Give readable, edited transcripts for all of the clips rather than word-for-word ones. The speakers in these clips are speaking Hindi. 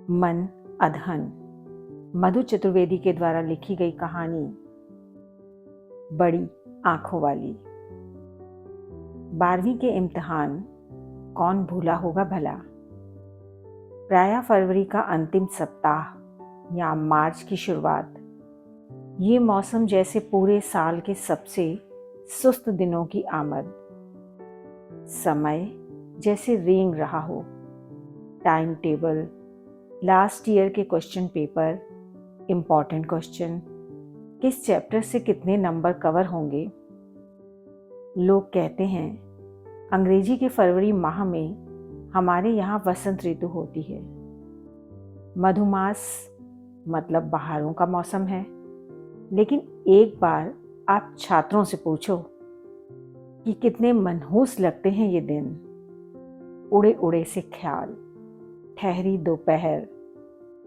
मन अधहन मधु चतुर्वेदी के द्वारा लिखी गई कहानी बड़ी आंखों वाली। 12वीं के इम्तिहान कौन भूला होगा भला। प्रायः फरवरी का अंतिम सप्ताह या मार्च की शुरुआत, ये मौसम जैसे पूरे साल के सबसे सुस्त दिनों की आमद। समय जैसे रेंग रहा हो। टाइम टेबल, लास्ट ईयर के क्वेश्चन पेपर, इम्पॉर्टेंट क्वेश्चन, किस चैप्टर से कितने नंबर कवर होंगे। लोग कहते हैं अंग्रेजी के फरवरी माह में हमारे यहाँ वसंत ऋतु होती है। मधुमास मतलब बहारों का मौसम है। लेकिन एक बार आप छात्रों से पूछो कि कितने मनहूस लगते हैं ये दिन। उड़े उड़े से ख्याल, ठहरी दोपहर,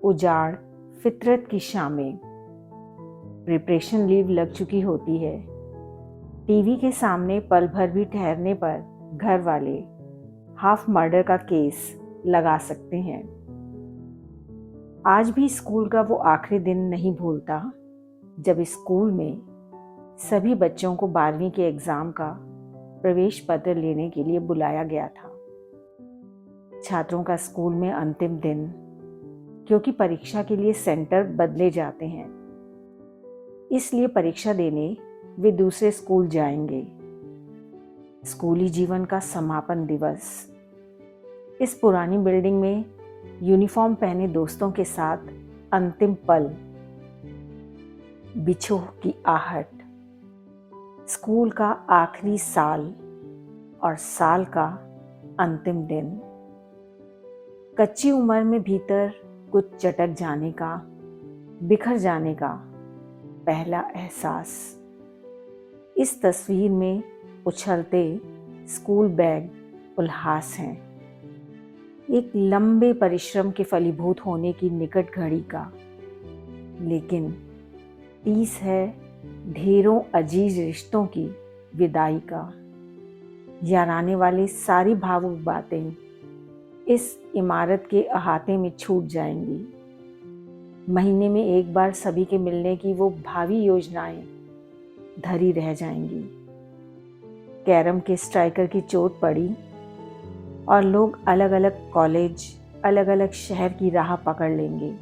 उजाड़ फितरत की शामें। प्रिपरेशन लीव लग चुकी होती है। टीवी के सामने पल भर भी ठहरने पर घर वाले हाफ मर्डर का केस लगा सकते हैं। आज भी स्कूल का वो आखिरी दिन नहीं भूलता जब स्कूल में सभी बच्चों को 12वीं के एग्ज़ाम का प्रवेश पत्र लेने के लिए बुलाया गया था। छात्रों का स्कूल में अंतिम दिन, क्योंकि परीक्षा के लिए सेंटर बदले जाते हैं, इसलिए परीक्षा देने वे दूसरे स्कूल जाएंगे। स्कूली जीवन का समापन दिवस। इस पुरानी बिल्डिंग में यूनिफॉर्म पहने दोस्तों के साथ अंतिम पल, बिछोह की आहट। स्कूल का आखिरी साल और साल का अंतिम दिन। कच्ची उम्र में भीतर कुछ चटक जाने का, बिखर जाने का पहला एहसास। इस तस्वीर में उछलते स्कूल बैग उल्लास हैं, एक लंबे परिश्रम के फलीभूत होने की निकट घड़ी का। लेकिन 30 है ढेरों अजीज रिश्तों की विदाई का। याराने वाली सारी भावुक बातें इस इमारत के अहाते में छूट जाएंगी। महीने में एक बार सभी के मिलने की वो भावी योजनाएं धरी रह जाएंगी। कैरम के स्ट्राइकर की चोट पड़ी और लोग अलग अलग कॉलेज, अलग अलग शहर की राह पकड़ लेंगे।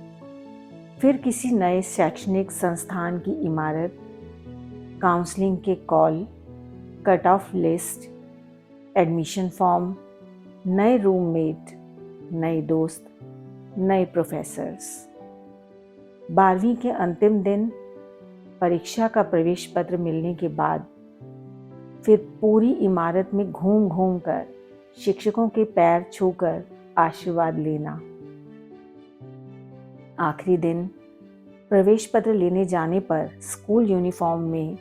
फिर किसी नए शैक्षणिक संस्थान की इमारत, काउंसलिंग के call, cut off list, admission form, नए रूममेट, नए दोस्त, नए प्रोफेसर्स। 12वीं के अंतिम दिन परीक्षा का प्रवेश पत्र मिलने के बाद फिर पूरी इमारत में घूम घूम कर शिक्षकों के पैर छूकर आशीर्वाद लेना। आखिरी दिन प्रवेश पत्र लेने जाने पर स्कूल यूनिफॉर्म में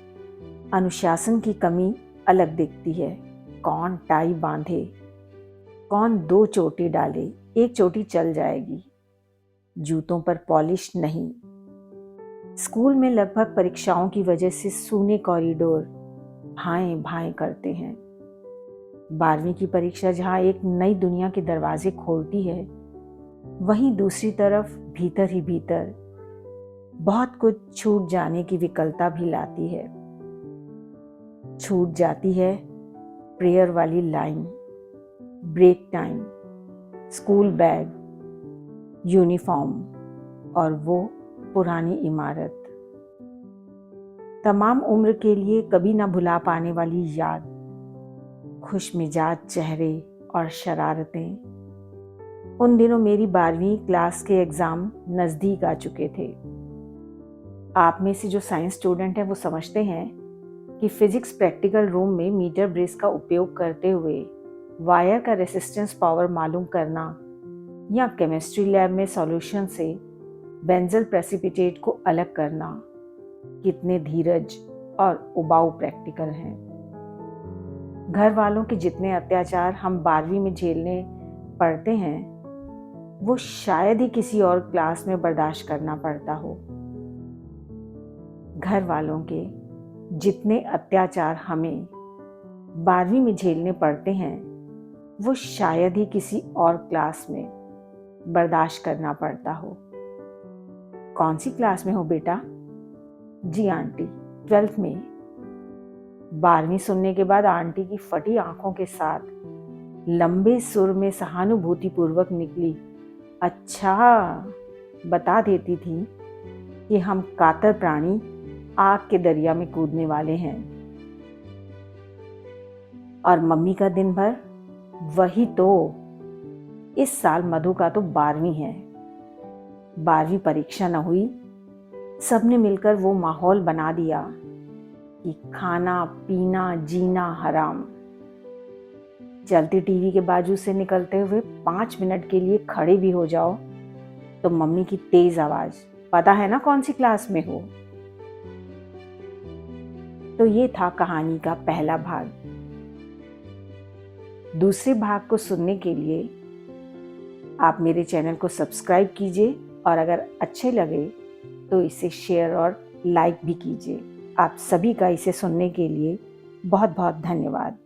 अनुशासन की कमी अलग दिखती है। कौन टाई बांधे, कौन 2 चोटी डाले, एक चोटी चल जाएगी। जूतों पर पॉलिश नहीं। स्कूल में लगभग परीक्षाओं की वजह से सूने कॉरिडोर भाएं भाएं करते हैं। 12वीं की परीक्षा जहां एक नई दुनिया के दरवाजे खोलती है, वहीं दूसरी तरफ भीतर ही भीतर बहुत कुछ छूट जाने की विकलता भी लाती है। छूट जाती है प्रेयर वाली line, break time, school bag, uniform और वो पुरानी इमारत। तमाम उम्र के लिए कभी ना भुला पाने वाली याद, खुशमिजाज चेहरे और शरारतें। उन दिनों मेरी 12वीं क्लास के एग्ज़ाम नज़दीक आ चुके थे। आप में से जो साइंस स्टूडेंट हैं वो समझते हैं कि फिजिक्स प्रैक्टिकल रूम में मीटर ब्रेस का उपयोग करते हुए वायर का रेसिस्टेंस पावर मालूम करना या केमिस्ट्री लैब में सॉल्यूशन से बेंजल प्रेसिपिटेट को अलग करना कितने धीरज और उबाऊ प्रैक्टिकल हैं। घर वालों के जितने अत्याचार हम 12वीं में झेलने पड़ते हैं, वो शायद ही किसी और क्लास में बर्दाश्त करना पड़ता हो। घर वालों के जितने अत्याचार हमें 12वीं में झेलने पड़ते हैं, वो शायद ही किसी और क्लास में बर्दाश्त करना पड़ता हो। कौन सी क्लास में हो बेटा? जी आंटी, 12th में। 12वीं सुनने के बाद आंटी की फटी आंखों के साथ लंबे सुर में सहानुभूतिपूर्वक निकली, अच्छा, बता देती थी कि हम कातर प्राणी आग के दरिया में कूदने वाले हैं। और मम्मी का दिन भर? वही तो, इस साल मधु का तो 12वीं है। 12वीं परीक्षा न हुई, सबने मिलकर वो माहौल बना दिया कि खाना पीना जीना हराम। चलती टीवी के बाजू से निकलते हुए 5 मिनट के लिए खड़े भी हो जाओ तो मम्मी की तेज आवाज, पता है ना कौन सी क्लास में हो? तो ये था कहानी का पहला भाग। दूसरे भाग को सुनने के लिए आप मेरे चैनल को सब्सक्राइब कीजिए और अगर अच्छे लगे तो इसे शेयर और लाइक भी कीजिए। आप सभी का इसे सुनने के लिए बहुत बहुत धन्यवाद।